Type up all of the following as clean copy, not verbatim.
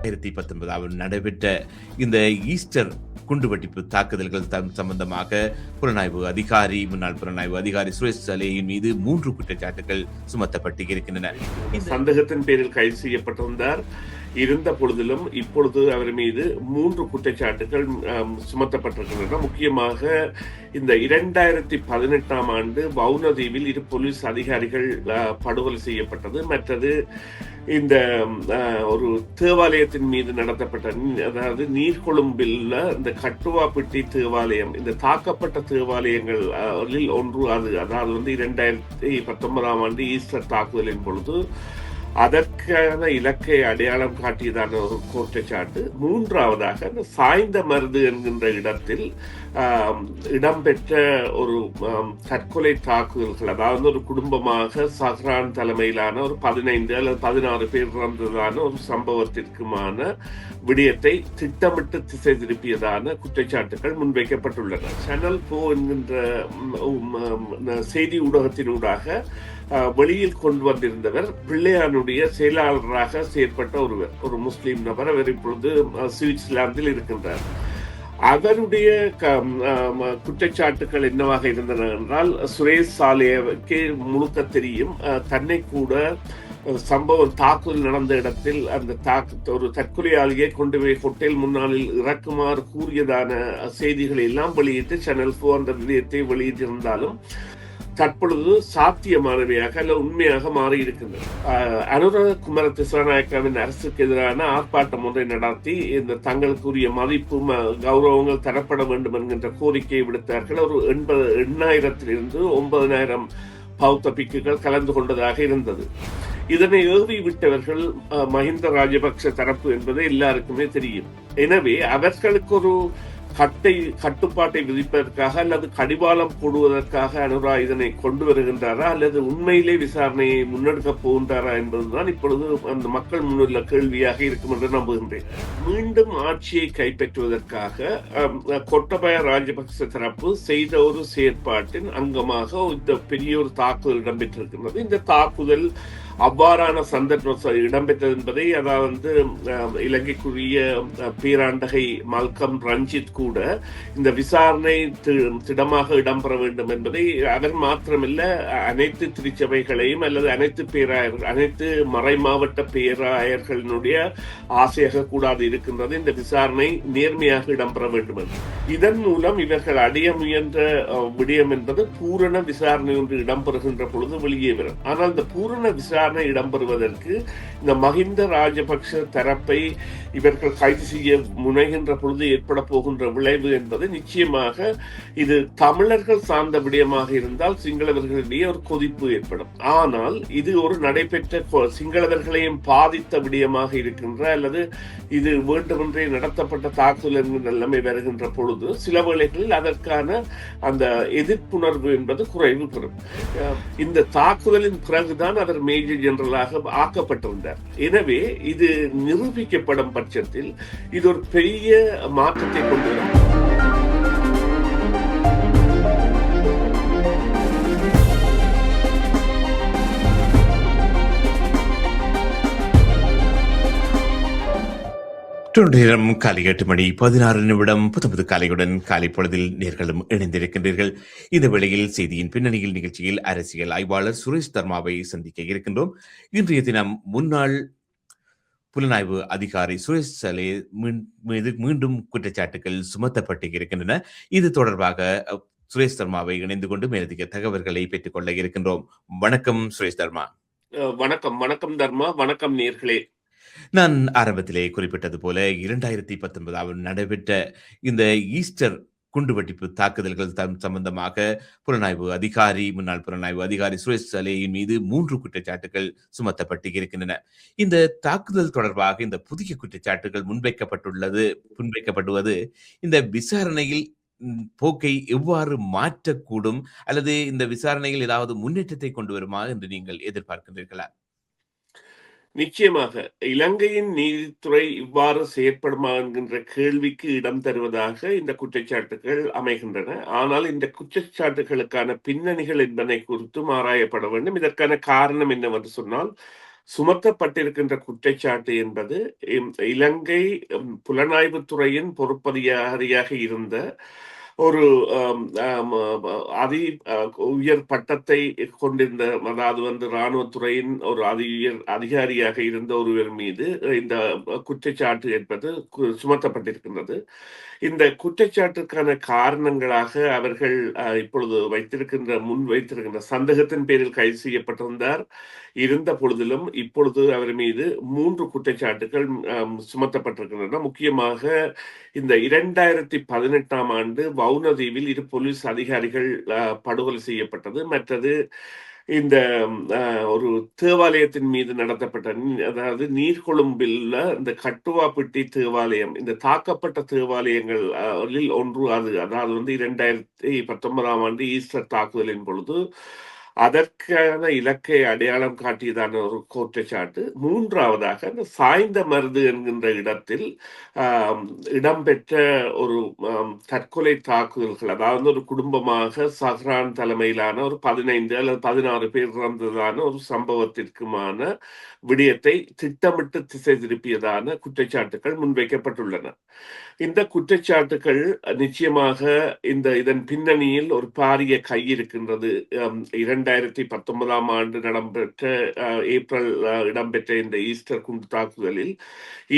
2019 நடைபெற்ற இந்த ஈஸ்டர் குண்டுவெடிப்பு தாக்குதல்கள் சம்பந்தமாக முன்னாள் புலனாய்வு அதிகாரி சுரேஷ் சலேயின் மீது 3 குற்றச்சாட்டுகள் சுமத்தப்பட்டு இருக்கின்றன. சந்தேகத்தின் பேரில் கைது செய்யப்பட்டிருந்தார். இருந்த பொழுதிலும் இப்பொழுது அவர் மீது 3 குற்றச்சாட்டுகள் சுமத்தப்பட்டிருக்கின்றன. முக்கியமாக இந்த 2018 ஆண்டு வவுனதீவில் 2 போலீஸ் அதிகாரிகள் படுகொலை செய்யப்பட்டது. மற்றது இந்த ஒரு தேவாலயத்தின் மீது நடத்தப்பட்ட, அதாவது நீர்கொழும்பில் இந்த கட்டுவாப்பட்டி தேவாலயம், இந்த தாக்கப்பட்ட தேவாலயங்களில் ஒன்று அது. அதாவது 2019 ஆண்டு ஈஸ்டர் தாக்குதலின் பொழுது அதற்கான இலக்கை அடையாளம் காட்டியதான ஒரு குற்றச்சாட்டு. 3ஆவதாக இந்த சாய்ந்த மருது என்கின்ற இடத்தில் இடம்பெற்ற ஒரு தற்கொலை தாக்குதல்கள், அதாவது ஒரு குடும்பமாக சஹ்ரான் தலைமையிலான ஒரு 15 அல்லது 16 பேர் இறந்ததான ஒரு சம்பவத்திற்குமான விடயத்தை திட்டமிட்டு திசை திருப்பியதான குற்றச்சாட்டுகள் முன்வைக்கப்பட்டுள்ளன. சேனல் 4 என்கின்ற செய்தி ஊடகத்தினூடாக வெளியில் கொண்டு வந்திருந்தவர் பிள்ளையானுடைய செயலாளராக செயற்பட்ட ஒரு முஸ்லீம் நபர். அவர் இப்பொழுது சுவிட்சர்லாந்தில் இருக்கின்றார். அவருடைய குற்றச்சாட்டுகள் என்னவாக இருந்தன என்றால், சுரேஷ் சாலேவுக்கு முழுக்க தெரியும். தன்னை கூட சம்பவம் தாக்குதல் நடந்த இடத்தில் அந்த ஒரு தற்கொலையாளியை கொண்டு போய் ஹோட்டல் முன்னாளில் இறக்குமாறு கூறியதான செய்திகளை எல்லாம் வெளியிட்டு சேனல் 4 அந்த விடயத்தை வெளியிட்டிருந்தாலும் தற்பொழுது சாத்தியமானவையாக அல்ல உண்மையாக மாறி இருக்கின்றன. அனுராக குமார திசாநாயக்காவின் அரசுக்கு எதிரான ஆர்ப்பாட்டம் ஒன்றை நடத்தி இந்த தங்களுக்குரிய மதிப்பு கௌரவங்கள் தரப்பட வேண்டும் என்கின்ற கோரிக்கையை விடுத்தார்கள். ஒரு 8,000 9,000 பௌத்த பிக்குகள் கலந்து கொண்டதாக இருந்தது. இதனை ஏவி விட்டவர்கள் மஹிந்த ராஜபக்ஷ தரப்பு என்பது எல்லாருக்குமே தெரியும். எனவே அவர்களுக்கு ஒரு கட்டுப்பாட்டை விதிப்பதற்காக அல்லது கடிவாளம் போடுவதற்காக அனுரா இதனை கொண்டு வருகின்றாரா அல்லது உண்மையிலே விசாரணையை முன்னெடுக்க போகின்றாரா என்பதுதான் இப்பொழுது அந்த மக்கள் முன்னுள்ள கேள்வியாக இருக்கும் என்று நம்புகின்றேன். மீண்டும் ஆட்சியை கைப்பற்றுவதற்காக கோட்டபாய ராஜபக்ச தரப்பு செய்த ஒரு செயற்பாட்டின் அங்கமாக இந்த பெரிய ஒரு தாக்குதல் இடம்பெற்றிருக்கின்றது. இந்த தாக்குதல் அவ்வாறான சந்தர்ப்பம் இடம்பெற்றது என்பதை, அதாவது இலங்கைக்குரிய பேராண்டகை மல்கம் ரஞ்சித் கூட இந்த விசாரணை திடமாக இடம்பெற வேண்டும் என்பதை அவர் மாத்திரமில்ல அனைத்து திருச்சபைகளையும் அல்லது அனைத்து மறை மாவட்ட பேராயர்களினுடைய ஆசையாக கூடாது இருக்கின்றது. இந்த விசாரணை நேர்மையாக இடம்பெற வேண்டும் என்று. இதன் மூலம் இவர்கள் அடைய முயன்ற விடயம் என்பது பூரண விசாரணை ஒன்று இடம்பெறுகின்ற பொழுது வெளியே வரும். ஆனால் இந்த பூரண விசாரணை இடம்பெறுவதற்கு இந்த மஹிந்த ராஜபக்ஷ தரப்பை இவர்கள் கைது செய்ய முனைகின்ற பொழுது ஏற்பட போகின்ற விளைவு என்பது நிச்சயமாக இது தமிழர்கள் சார்ந்த விடயமாக இருந்தால் சிங்களவர்களிடையே ஒரு கொதிப்பு ஏற்படும். ஆனால் இது ஒரு நடைபெற்ற சிங்களவர்களையும் பாதித்த விடயமாக இருக்கின்ற அல்லது இது வேண்டுமென்றே நடத்தப்பட்ட தாக்குதல் என்கின்ற நிலைமை வருகின்ற பொழுது சில வேளைகளில் அதற்கான அந்த எதிர்ப்புணர்வு என்பது குறைவு பெறும். இந்த தாக்குதலின் பிறகுதான் அவர் மேஜர் ஜெனரலாக ஆக்கப்பட்டிருந்தார். எனவே இது நிரூபிக்கப்படும் பட்சத்தில் இது ஒரு பெரிய மாற்றத்தை கொண்டு வரும். நேரம் காலை 8:16 காலையுடன் காலை பொழுதில் நேர்களும் இணைந்திருக்கின்றீர்கள். இந்த வேளையில் செய்தியின் பின்னணியில் நிகழ்ச்சியில் அரசியல் ஆய்வாளர் சுரேஷ் தர்மாவை சந்திக்க இருக்கின்றோம். இன்றைய தினம் முன்னாள் புலனாய்வு அதிகாரி சுரேஷ் சலே மீது மீண்டும் குற்றச்சாட்டுகள் சுமத்தப்பட்டு இருக்கின்றன. இது தொடர்பாக சுரேஷ் தர்மாவை இணைந்து கொண்டு மேலதிக தகவல்களை பெற்றுக் கொள்ள இருக்கின்றோம். வணக்கம் சுரேஷ் தர்மா. வணக்கம் தர்மா. வணக்கம் நேர்களே. நான் ஆரம்பத்திலே குறிப்பிட்டது போல 2019 நடைபெற்ற இந்த ஈஸ்டர் குண்டுவெடிப்பு தாக்குதல்கள் சம்பந்தமாக முன்னாள் புலனாய்வு அதிகாரி சுரேஷ் சலேயின் மீது 3 குற்றச்சாட்டுகள் சுமத்தப்பட்டு இருக்கின்றன. இந்த தாக்குதல் தொடர்பாக இந்த புதிய குற்றச்சாட்டுகள் முன்வைக்கப்படுவது இந்த விசாரணையில் போக்கை எவ்வாறு மாற்றக்கூடும் அல்லது இந்த விசாரணையில் ஏதாவது முன்னேற்றத்தை கொண்டு வருமா என்று நீங்கள் எதிர்பார்க்கின்றீர்களா? நிச்சயமாக இலங்கையின் நீதித்துறை இவ்வாறு செயற்படுமா என்கின்ற கேள்விக்கு இடம் தருவதாக இந்த குற்றச்சாட்டுகள் அமைகின்றன. ஆனால் இந்த குற்றச்சாட்டுகளுக்கான பின்னணிகள் என்பதை குறித்தும் ஆராயப்பட வேண்டும். இதற்கான காரணம் என்னவென்று சொன்னால், சுமத்தப்பட்டிருக்கின்ற குற்றச்சாட்டு என்பது இலங்கை புலனாய்வுத்துறையின் பொறுப்பதிகாரியாக இருந்த ஒரு அதி உயர் பட்டத்தை கொண்டிருந்த, அதாவது இராணுவத்துறையின் ஒரு உயர் அதிகாரியாக இருந்த ஒருவர் மீது இந்த குற்றச்சாட்டு என்பது சுமத்தப்பட்டிருக்கின்றது. இந்த குற்றச்சாட்டுக்கான காரணங்களாக அவர்கள் இப்பொழுது வைத்திருக்கின்ற சந்தேகத்தின் பேரில் கைது செய்யப்பட்டிருந்தார். இருந்த பொழுதிலும் இப்பொழுது அவர் மீது 3 குற்றச்சாட்டுகள் சுமத்தப்பட்டிருக்கின்றன. முக்கியமாக இந்த 2018ஆம் ஆண்டு வவுனதீவில் 2 போலீஸ் அதிகாரிகள் படுகொலை செய்யப்பட்டது. மற்றது இந்த ஒரு தேவாலயத்தின் மீது நடத்தப்பட்ட, அதாவது நீர்கொழும்பில் இந்த கட்டுவாப்பிட்டி தேவாலயம், இந்த தாக்கப்பட்ட தேவாலயங்கள் ஒன்று அது. அதாவது 2019ஆம் ஆண்டு ஈஸ்டர் தாக்குதலின் பொழுது அதற்கான இலக்கை அடையாளம் காட்டியதான ஒரு குற்றச்சாட்டு. 3ஆவதாக இந்த சாய்ந்த மருது என்கின்ற இடத்தில் இடம்பெற்ற ஒரு தற்கொலை தாக்குதல்கள், அதாவது ஒரு குடும்பமாக சஹ்ரான் தலைமையிலான ஒரு 15 அல்லது 16 பேர் இறந்ததான ஒரு சம்பவத்திற்குமான விடயத்தை திட்டமிட்டு திசை திருப்பியதான குற்றச்சாட்டுகள் முன்வைக்கப்பட்டுள்ளன. இந்த குற்றச்சாட்டுகள் நிச்சயமாக இதன் பின்னணியில் ஒரு பாரிய கை இருக்கின்றது. 2019ஆம் ஆண்டு ஏப்ரல் இடம்பெற்ற இந்த ஈஸ்டர் குண்டு தாக்குதலில்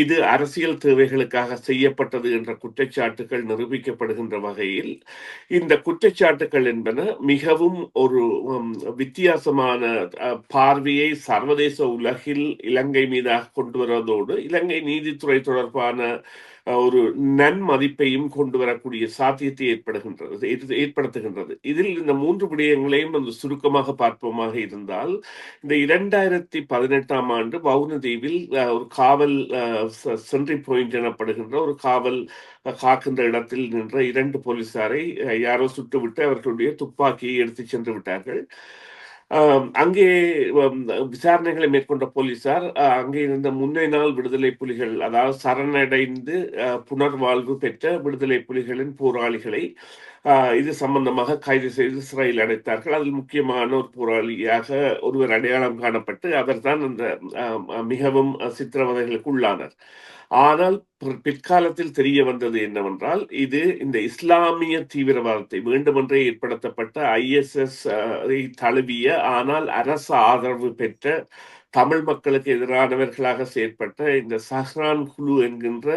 இது அரசியல் தேவைகளுக்காக செய்யப்பட்டது என்ற குற்றச்சாட்டுகள் நிரூபிக்கப்படுகின்ற வகையில் இந்த குற்றச்சாட்டுகள் என்பன மிகவும் ஒரு வித்தியாசமான பார்வையை சர்வதேச உலகில் இலங்கை மீதாக கொண்டு வருவதோடு இலங்கை நீதித்துறை தொடர்பான ஒரு நன்மதிப்பையும் கொண்டு வரக்கூடிய சாத்தியத்தை ஏற்படுத்துகின்றது. இதில் இந்த 3 விடயங்களையும் சுருக்கமாக பார்ப்போமாக இருந்தால், இந்த 2018ஆம் ஆண்டு வவுனதீவில் ஒரு காவல் சென்ட்ரி பாயிண்ட் எனப்படுகின்ற ஒரு காவல் காக்கின்ற இடத்தில் நின்ற 2 போலீசாரை யாரோ சுட்டுவிட்டு அவர்களுடைய துப்பாக்கியை எடுத்து சென்று விட்டார்கள். அங்கே விசாரணைகளை மேற்கொண்ட போலீசார் அங்கே இருந்த முன்னைய நாள் விடுதலை புலிகள், அதாவது சரணடைந்து புனர்வாழ்வு பெற்ற விடுதலை புலிகளின் போராளிகளை இது சம்பந்தமாக கைது செய்து சிறையில் அடைத்தார்கள். அதில் முக்கியமான ஒரு போராளியாக ஒருவர் அடையாளம் காணப்பட்டு அவர்தான் அந்த மிகவும் சித்திரவதைகளுக்கு உள்ளானார். ஆனால் பிற்காலத்தில் தெரிய வந்தது என்னவென்றால், இது இந்த இஸ்லாமிய தீவிரவாதத்தை வேண்டுமென்றே ஏற்படுத்தப்பட்ட ISS தழுவிய, ஆனால் அரசு ஆதரவு பெற்ற, தமிழ் மக்களுக்கு எதிரானவர்களாக செயற்பட்ட இந்த சஹ்ரான் குழு என்கின்ற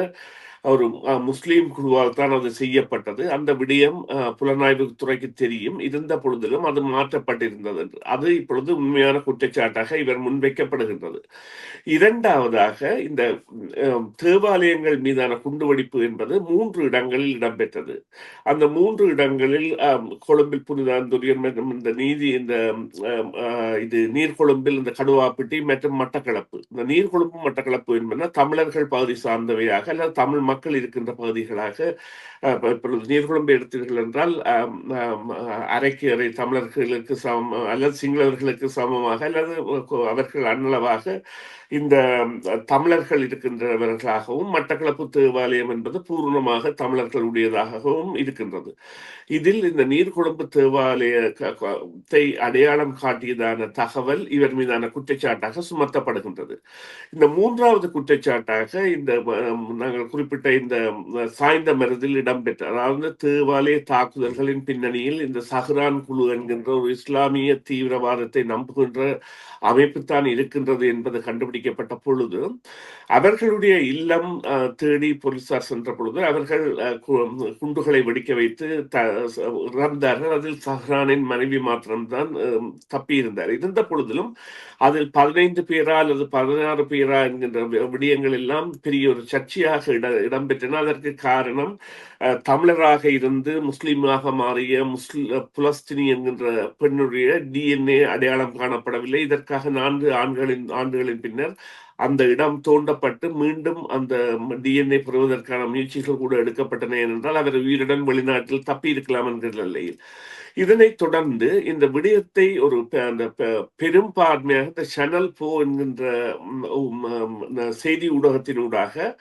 ஒரு முஸ்லீம் குழுவால் தான் அது செய்யப்பட்டது. அந்த விடயம் புலனாய்வு துறைக்கு தெரியும். இருந்த பொழுதிலும் அது மாற்றப்பட்டிருந்தது என்று அது இப்பொழுது உண்மையான குற்றச்சாட்டாக இவர் முன்வைக்கப்படுகின்றது. 2ஆவதாக இந்த தேவாலயங்கள் மீதான குண்டுவெடிப்பு என்பது 3 இடங்களில் இடம்பெற்றது. அந்த 3 இடங்களில் கொழும்பில் புனித அந்தோனியார் மற்றும் இது நீர்கொழும்பில் இந்த கடுவாப்பிட்டி மற்றும் மட்டக்களப்பு. இந்த நீர்கொழும்பு மட்டக்களப்பு என்பன தமிழர்கள் பகுதி சார்ந்தவையாக அல்லது தமிழ் மக்கள் இருக்கின்ற பகுதிகளாக, நீர்கொழும்பு எடுத்தீர்கள் என்றால் அரைக்கு அரை தமிழர்களுக்கு சமம் அல்லது சிங்களவர்களுக்கு சமமாக அல்லது அவர்கள் அன்னளவாக இந்த தமிழர்கள் இருக்கின்றவர்களாகவும், மட்டக்களப்பு தேவாலயம் என்பது பூர்ணமாக தமிழர்களுடையதாகவும் இருக்கின்றது. இதில் இந்த நீர்கொழும்பு தேவாலயத்தை அடையாளம் காட்டியதான தகவல் இவர் மீதான குற்றச்சாட்டாக சுமத்தப்படுகின்றது. இந்த 3ஆவது குற்றச்சாட்டாக இந்த நாங்கள் குறிப்பிட்ட இந்த சாய்ந்த மருதில் இடம்பெற்ற, அதாவது தேவாலய தாக்குதல்களின் பின்னணியில் இந்த சஹ்ரான் குழு என்கின்ற ஒரு இஸ்லாமிய தீவிரவாதத்தை நம்புகின்ற அமைப்புத்தான் இருக்கின்றது என்பது கண்டுபிடிக்கப்பட்ட பொழுது அவர்களுடைய இல்லம் தேடி போலீசார் சென்ற பொழுது அவர்கள் குண்டுகளை வெடிக்க வைத்து இறந்தார்கள். அதில் சஹ்ரானின் மனைவி மாத்திரம்தான் தப்பியிருந்தார். இருந்த பொழுதிலும் அதில் 15 பேரா அல்லது 16 பேரா என்கின்ற விடயங்கள் எல்லாம் பெரிய ஒரு சர்ச்சையாக இடம்பெற்றன. அதற்கு காரணம் தமிழராக இருந்து முஸ்லீமாக மாறிய புலஸ்தினி என்கின்ற பெண்ணுடைய DNA அடையாளம் காணப்படவில்லை. இதற்காக 4 ஆண்டுகளின் பின்னர் அந்த இடம் தோண்டப்பட்டு மீண்டும் அந்த DNA பெறுவதற்கான முயற்சிகள் கூட எடுக்கப்பட்டன. ஏனென்றால் அவர் உயிருடன் வெளிநாட்டில் தப்பி இருக்கலாம் என்கிற நிலையில். இதனைத் தொடர்ந்து இந்த விடயத்தை ஒரு அந்த பெரும்பான்மையாக இந்த சேனல் 4 என்கின்ற செய்தி ஊடகத்தினூடாக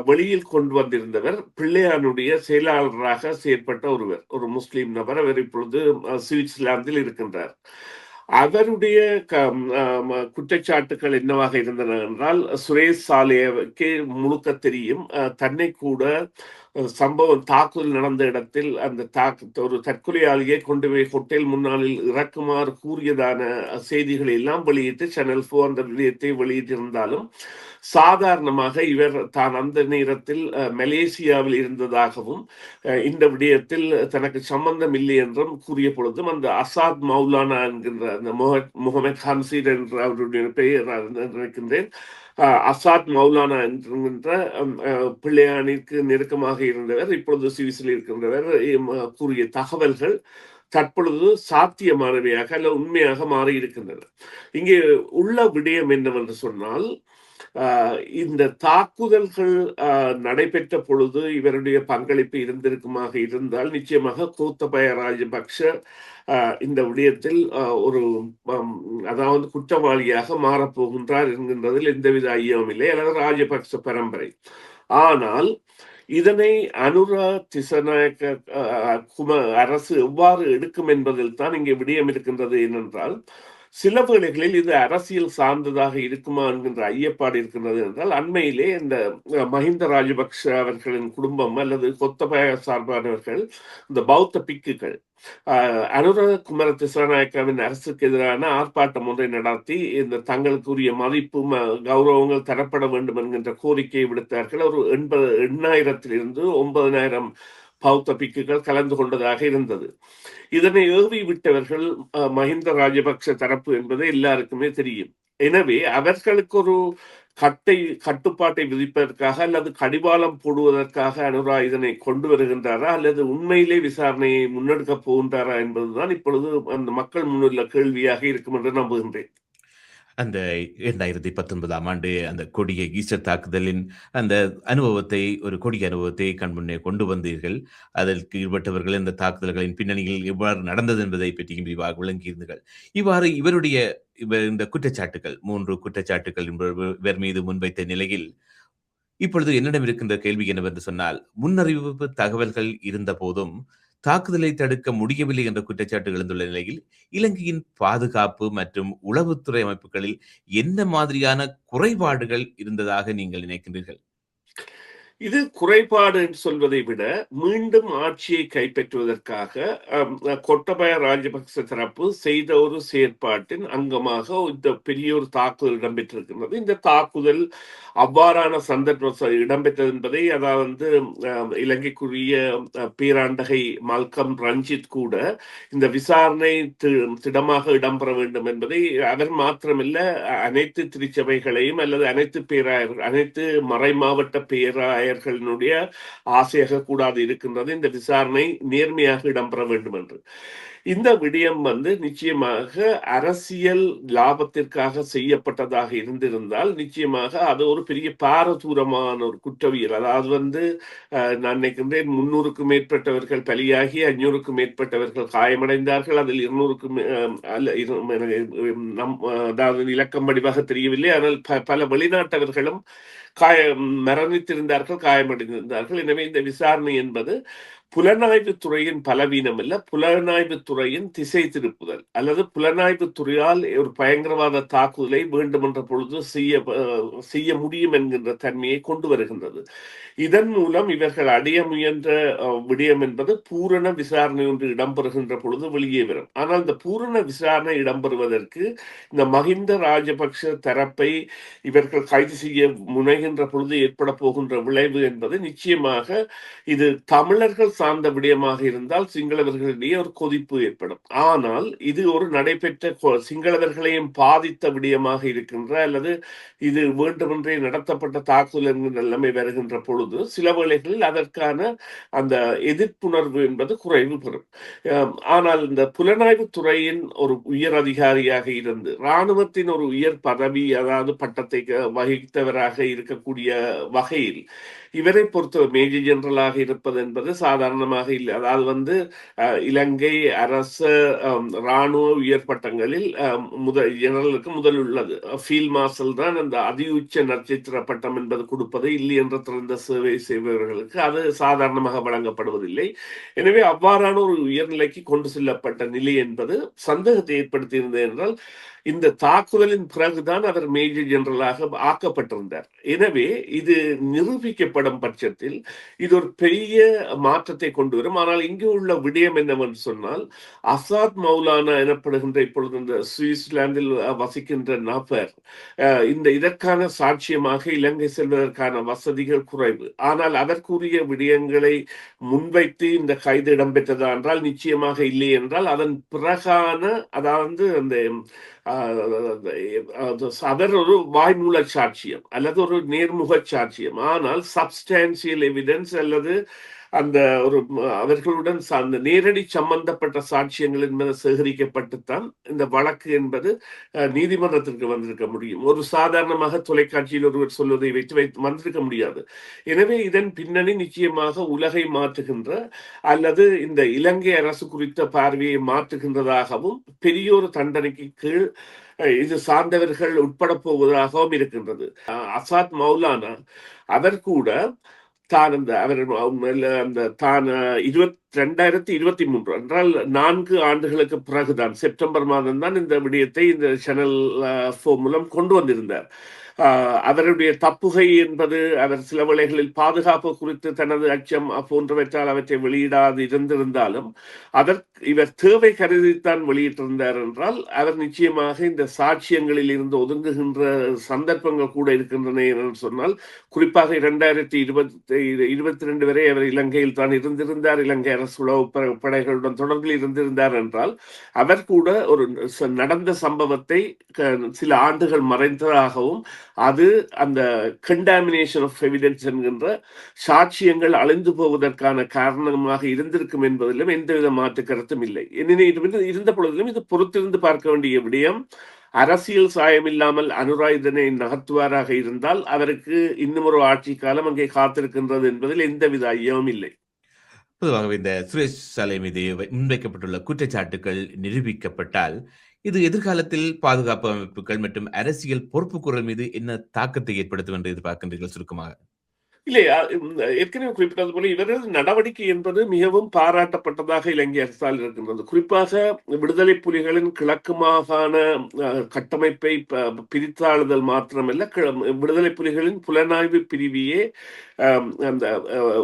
வெளியில் கொண்டு வந்திருந்தவர் பிள்ளையானுடைய செயலாளராக செயற்பட்ட ஒரு முஸ்லீம் நபர். அவர் இப்பொழுது சுவிட்சர்லாந்தில் இருக்கின்றார். அவருடைய குற்றச்சாட்டுகள் என்னவாக இருந்தன என்றால், சுரேஷ் சாலேவுக்கு முழுக்க தெரியும். தன்னை கூட சம்பவம் தாக்குதல் நடந்த இடத்தில் அந்த ஒரு தற்கொலையாளியை கொண்டு போய் ஹோட்டல் முன்னாளில் இறக்குமாறு கூறியதான செய்திகளை எல்லாம் வெளியிட்டு சேனல் 4 அந்த விடயத்தை வெளியிட்டிருந்தாலும், சாதாரணமாக இவர் தான் அந்த நேரத்தில் மலேசியாவில் இருந்ததாகவும், இந்த விடயத்தில் தனக்கு சம்பந்தம் இல்லை என்றும் கூறிய பொழுதும், அந்த அசாத் மௌலானா என்கின்ற அந்த முகமது ஹன்சீர் என்ற அவருடைய பெயர் நான் நினைக்கின்றேன். அசாத் மௌலானா என்கின்ற பிள்ளையானிற்கு நெருக்கமாக இருந்தவர், இப்பொழுது சுவிஸில் இருக்கின்றவர் கூறிய தகவல்கள் தற்பொழுது சாத்தியமானவையாக அல்ல உண்மையாக மாறி இருக்கின்றன. இங்கே உள்ள விடயம் என்னவென்று சொன்னால், இந்த தாக்குதல்கள் நடைபெற்ற பொழுது இவருடைய பங்களிப்பு இருந்திருக்குமாக இருந்தால் நிச்சயமாக கோத்தபய ராஜபக்ஷ இந்த விடயத்தில் ஒரு அதாவது குற்றவாளியாக மாறப்போகின்றார் என்கின்றதில் எந்தவித ஐயமும் இல்லை, அல்லது ராஜபக்ச பரம்பரை. ஆனால் இதனை அனுரா திசநாயக்க அரசு எவ்வாறு எடுக்கும் என்பதில் தான் இங்கே விடயம் இருக்கின்றது. ஏனென்றால் சில வேளைகளில் இது அரசியல் சார்ந்ததாக இருக்குமா என்கின்ற ஐயப்பாடு இருக்கின்றது என்றால், அண்மையிலே இந்த மஹிந்த ராஜபக்ஷ அவர்களின் குடும்பம் அல்லது கொத்தபய சார்பானவர்கள், இந்த பௌத்த பிக்குகள் அனுர குமார திசாநாயக்காவின் அரசுக்கு எதிரான ஆர்ப்பாட்டம் ஒன்றை நடத்தி இந்த தங்களுக்குரிய மதிப்பு கௌரவங்கள் தரப்பட வேண்டும் என்கின்ற கோரிக்கையை விடுத்தார்கள். ஒரு 8,000 9,000 பௌத்த பிக்குகள் கலந்து கொண்டதாக இருந்தது. இதனை ஏவி விட்டவர்கள் மஹிந்த ராஜபக்ஷ தரப்பு என்பது எல்லாருக்குமே தெரியும். எனவே அவர்களுக்கு ஒரு கட்டுப்பாட்டை விதிப்பதற்காக அல்லது கடிவாளம் போடுவதற்காக அனுரா இதனை கொண்டு வருகின்றாரா அல்லது உண்மையிலே விசாரணையை முன்னெடுக்க போகின்றாரா என்பதுதான் இப்பொழுது அந்த மக்கள் முன்னுள்ள கேள்வியாக இருக்கும் என்று நம்புகின்றேன். அந்த 2019ஆம் ஆண்டு அந்த கொடிய ஈஸ்டர் தாக்குதலின் அந்த அனுபவத்தை, ஒரு கொடிய அனுபவத்தை கண்முன்னே கொண்டு வந்தீர்கள். அதற்கு ஈடுபட்டவர்கள் இந்த தாக்குதல்களின் பின்னணியில் எவ்வாறு நடந்தது என்பதை பற்றியும் விரிவாக விளங்கியிருந்தீர்கள். இவ்வாறு இந்த குற்றச்சாட்டுகள் 3 குற்றச்சாட்டுகள் இவர் மீது முன்வைத்த நிலையில், இப்பொழுது என்னிடம் இருக்கின்ற கேள்வி என்னவென்று சொன்னால், முன்னறிவிப்பு தகவல்கள் இருந்த போதும் தாக்குதலை தடுக்க முடியவில்லை என்ற குற்றச்சாட்டு எழுந்துள்ள நிலையில், இலங்கையின் பாதுகாப்பு மற்றும் உளவுத்துறை அமைப்புகளில் என்ன மாதிரியான குறைபாடுகள் இருந்ததாக நீங்கள் நினைக்கின்றீர்கள்? இது குறைபாடு என்று சொல்வதை விட, மீண்டும் ஆட்சியை கைப்பற்றுவதற்காக கொட்டபய ராஜபக்ச தரப்பு செய்த ஒரு செயற்பாட்டின் அங்கமாக இந்த பெரிய ஒரு தாக்குதல் இடம்பெற்றிருக்கின்றது. இந்த தாக்குதல் அவ்வாறான சந்தர்ப்பம் இடம்பெற்றது என்பதை அதாவது இலங்கைக்குரிய பேராண்டகை மல்கம் ரஞ்சித் கூட இந்த விசாரணை திடமாக இடம்பெற வேண்டும் என்பதை அவர் மாத்திரமல்ல, அனைத்து திருச்சபைகளையும் அல்லது அனைத்து மறை மாவட்ட பேராயர்களுடைய ஆசையாக கூடாது இருக்கின்றது. இந்த விசாரணை நேர்மையாக இடம்பெற வேண்டும் என்று. இந்த விடயம் நிச்சயமாக அரசியல் லாபத்திற்காக செய்யப்பட்டதாக இருந்திருந்தால் நிச்சயமாக அது ஒரு பெரிய பாரதூரமான ஒரு குற்றவியல். அதாவது நான் நினைக்கின்றேன் 300க்கும் மேற்பட்டவர்கள் பலியாகி 500க்கும் மேற்பட்டவர்கள் காயமடைந்தார்கள். அதில் 200க்கும் அதாவது இலக்கம் வடிவாக தெரியவில்லை. ஆனால் பல வெளிநாட்டவர்களும் மரணித்திருந்தார்கள், காயமடைந்திருந்தார்கள். எனவே இந்த விசாரணை என்பது புலனாய்வு துறையின் பலவீனம் அல்ல, புலனாய்வு துறையின் திசை திருப்புதல் அல்லது புலனாய்வு துறையால் ஒரு பயங்கரவாத தாக்குதலை வேண்டுமென்ற பொழுது செய்ய முடியும் என்கின்ற தன்மையை கொண்டு வருகின்றது. இதன் மூலம் இவர்கள் அடைய முயன்ற விடயம் என்பது பூரண விசாரணை ஒன்று இடம்பெறுகின்ற பொழுது வெளியே வரும். ஆனால் இந்த பூரண விசாரணை இடம்பெறுவதற்கு இந்த மஹிந்த ராஜபக்ஷ தரப்பை இவர்கள் கைது செய்ய முனைகின்ற பொழுது ஏற்பட போகின்ற விளைவு என்பது நிச்சயமாக இது தமிழர்கள் சார்ந்த விடயமாக இருந்தால் சிங்களவர்களிடையே ஒரு கொதிப்பு ஏற்படும். ஆனால் இது ஒரு நடைபெற்ற சிங்களவர்களையும் பாதித்த விடயமாக இருக்கின்ற அல்லது இது வேண்டுமென்றே நடத்தப்பட்ட தாக்குதல் என்கிற நிலைமை வருகின்ற பொழுது சில வேளைகளில் அதற்கான அந்த எதிர்ப்புணர்வு என்பது குறைவு பெறும். ஆனால் இந்த புலனாய்வு துறையின் ஒரு உயர் அதிகாரியாக இருந்து இராணுவத்தின் ஒரு உயர் பதவி அதாவது பட்டத்தை வகித்தவராக இருக்கக்கூடிய வகையில் இவரை பொறுத்த மேஜர் ஜெனரலாக இருப்பது என்பது சாதாரண சாதாரணமாக இல்லை. அதாவது இலங்கை அரச இராணுவ உயர் பட்டங்களில் ஜெனரலுக்கு முதல் உள்ளது. ஃபீல்ட் மார்ஷல் தான் அந்த அதியுச்ச நட்சத்திர பட்டம் என்பது கொடுப்பது. இல்லை என்ற திறந்த சேவை செய்பவர்களுக்கு அது சாதாரணமாக வழங்கப்படுவதில்லை. எனவே அவ்வாறான ஒரு உயர்நிலைக்கு கொண்டு செல்லப்பட்ட நிலை என்பது சந்தேகத்தை ஏற்படுத்தியிருந்தது என்றால் இந்த தாக்குதலின் பிறகுதான் அவர் மேஜர் ஜெனரலாக ஆக்கப்பட்டிருந்தார். எனவே இது நிரூபிக்கப்படும் பட்சத்தில் இது ஒரு பெரிய மாற்றத்தை கொண்டு வரும். ஆனால் இங்கு உள்ள விடயம் என்னவென்று சொன்னால், அசாத் மௌலானா எனப்படுகின்ற இப்பொழுது இந்த சுவிட்சர்லாந்தில் வசிக்கின்ற நபர் இதற்கான சாட்சியமாக இலங்கை செல்வதற்கான வசதிகள் குறைவு. ஆனால் அவர் கூறிய விடயங்களை முன்வைத்து இந்த கைது இடம்பெற்றதா என்றால் நிச்சயமாக இல்லை என்றால் அதன் பிறகான அதாவது அந்த அவர் ஒரு வாய்மூல சாட்சியம் அல்லது ஒரு நேர்முக சாட்சியம். ஆனால் சப்ஸ்டான்சியல் எவிடன்ஸ் அல்லது அந்த அவர்களுடன் அந்த நேரடி சம்பந்தப்பட்ட சாட்சியங்கள் என்பது சேகரிக்கப்பட்டுத்தான் இந்த வழக்கு என்பது நீதிமன்றத்திற்கு வந்திருக்க முடியும். ஒரு சாதாரணமாக தொலைக்காட்சியில் ஒருவர் சொல்வதை வைத்து வந்திருக்க முடியாது. எனவே இதன் பின்னணி நிச்சயமாக உலகை மாற்றுகின்ற அல்லது இந்த இலங்கை அரசு குறித்த பார்வையை மாற்றுகின்றதாகவும் பெரியோரு தண்டனைக்கு கீழ் இது சார்ந்தவர்கள் உட்பட போவதாகவும் இருக்கின்றது. அசாத் மௌலானா அவர் கூட தான் அவர் 2023 என்றால் 4 ஆண்டுகளுக்கு பிறகுதான் செப்டம்பர் மாதம் தான் இந்த விடயத்தை இந்த சேனல் 4 மூலம் கொண்டு வந்திருந்தார். அவருடைய தப்புகை என்பது அவர் சில வேளைகளில் பாதுகாப்பு குறித்து தனது அச்சம் போன்றவற்றால் அவற்றை வெளியிடாது இருந்திருந்தாலும் இவர் தேவை கருதித்தான் வெளியிட்டிருந்தார் என்றால் அவர் நிச்சயமாக இந்த சாட்சியங்களில் இருந்து ஒதுங்குகின்ற சந்தர்ப்பங்கள் கூட இருக்கின்றன என்று சொன்னால், குறிப்பாக 2022 வரை அவர் இலங்கையில் தான் இருந்திருந்தார். இலங்கை அரசு உளவு படைகளுடன் தொடர்பில் இருந்திருந்தார் என்றால் அவர் கூட ஒரு நடந்த சம்பவத்தை சில ஆண்டுகள் மறைந்ததாகவும் அது அந்த கண்டாமினேஷன் ஆஃப் எவிடன்ஸ் என்கின்ற சாட்சியங்கள் அழிந்து போவதற்கான காரணமாக இருந்திருக்கும் என்பதிலும் எந்தவித மாற்று கருத்தும் இல்லை. இருந்த பொழுதிலும் இது பொறுத்திருந்து பார்க்க வேண்டிய விடயம். அரசியல் சாயமில்லாமல் அனுராயுதனை நகர்த்துவாராக இருந்தால் அவருக்கு இன்னும் ஒரு ஆட்சி காலம் அங்கே காத்திருக்கின்றது என்பதில் எந்தவித ஐயமும் இல்லை. பொதுவாகவே இந்த சுரேஷ் சாலை மீது முன்வைக்கப்பட்டுள்ள குற்றச்சாட்டுகள் நிரூபிக்கப்பட்டால் இது எதிர்காலத்தில் பாதுகாப்பு அமைப்புகள் மற்றும் அரசியல் பொறுப்புக்கூறல் மீது என்ன தாக்கத்தை ஏற்படுத்தும் என்று எதிர்பார்க்கின்றீர்கள் சுருக்கமாக? இல்லை, ஏற்கனவே குறிப்பிட்டது போல இவரது நடவடிக்கை என்பது மிகவும் பாராட்டப்பட்டதாக இலங்கை அரசால் இருக்கின்றது. குறிப்பாக விடுதலை புலிகளின் கிழக்கு மாகாண கட்டமைப்பை பிரித்தாளுதல் மாத்திரமல்ல, விடுதலை புலிகளின் புலனாய்வு பிரிவையே அந்த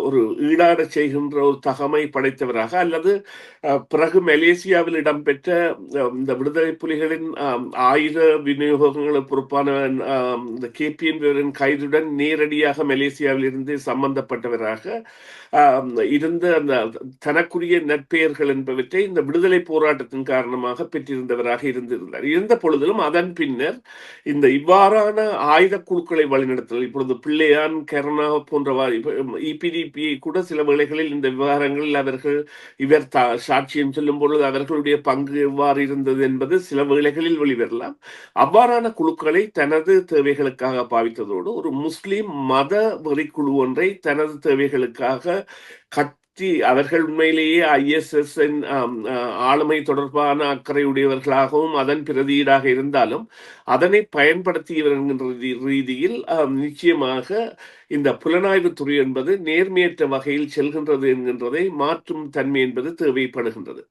ஒரு ஈடாட செய்கின்ற ஒரு தகமை படைத்தவராக அல்லது பிறகு மலேசியாவில் இடம்பெற்ற இந்த விடுதலை புலிகளின் ஆயுத விநியோகங்களுக்கு பொறுப்பான இந்த KPN கைதுடன் நேரடியாக மலேசியாவில் இருந்து சம்பந்தப்பட்டவராக இருந்த அந்த தனக்குரிய நற்பெயர்கள் என்பவற்றை இந்த விடுதலை போராட்டத்தின் காரணமாக பெற்றிருந்தவராக இருந்திருந்தார். இருந்த பொழுதிலும் அதன் பின்னர் இந்த இவ்வாறான ஆயுத குழுக்களை வழிநடத்தல், இப்பொழுது பிள்ளையான் கருணா போன்ற EPDP கூட சில வேளைகளில் இந்த விவகாரங்களில் இவர் சாட்சியம் சொல்லும் பொழுது அவர்களுடைய பங்கு எவ்வாறு இருந்தது என்பது சில வேளைகளில் வெளிவரலாம். அவ்வாறான குழுக்களை தனது தேவைகளுக்காக பாவித்ததோடு ஒரு முஸ்லிம் மத வெறிக்குழு ஒன்றை தனது தேவைகளுக்காக கட்டி அவர்கள் உண்மையிலேயே ISS ஆளுமை தொடர்பான அக்கறையுடையவர்களாகவும் அதன் பிரதியீடாக இருந்தாலும் அதனை பயன்படுத்தியவர் என்கின்ற ரீதியில் நிச்சயமாக இந்த புலனாய்வு துறை என்பது நேர்மையற்ற வகையில் செல்கின்றது என்கின்றதை மாற்றும் தன்மை என்பது தேவைப்படுகின்றது.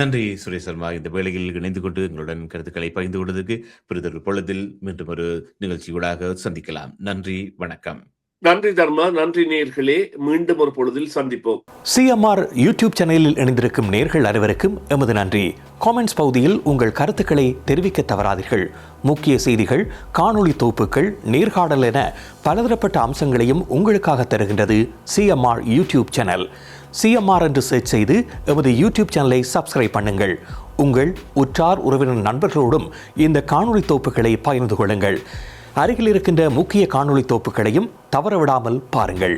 நன்றி சுரேஷ் சர்மா. இந்த வேளையில் இணைந்து கொண்டு எங்களுடன் கருத்துக்களை பகிர்ந்து கொண்டதுக்கு பிறிதொரு பொழுதில் மீண்டும் ஒரு நிகழ்ச்சியூடாக சந்திக்கலாம். நன்றி, வணக்கம். நன்றி தர்மா, நன்றி நேயர்களே, மீண்டும் ஒரு பொழுதில் சந்திப்போம். CMR யூடியூப் சேனலில் இணைந்திருக்கும் நேயர்கள் அனைவருக்கும் எமது நன்றி. காமெண்ட்ஸ் பகுதியில் உங்கள் கருத்துக்களை தெரிவிக்க தவறாதீர்கள். முக்கிய செய்திகள், காணொளி தொகுப்புகள், நேர்காணல் என பலதரப்பட்ட அம்சங்களையும் உங்களுக்காக தருகின்றது CMR யூடியூப் சேனல். CMR என்று சர்ச் செய்து எமது யூடியூப் சேனலை சப்ஸ்கிரைப் பண்ணுங்கள். உங்கள் உற்றார் உறவினர் நண்பர்களோடும் இந்த காணொளி தொகுப்புகளை பகிர்ந்து கொள்ளுங்கள். அருகில் இருக்கின்ற முக்கிய காணொளி தொகுப்புகளையும் தவறவிடாமல் பாருங்கள்.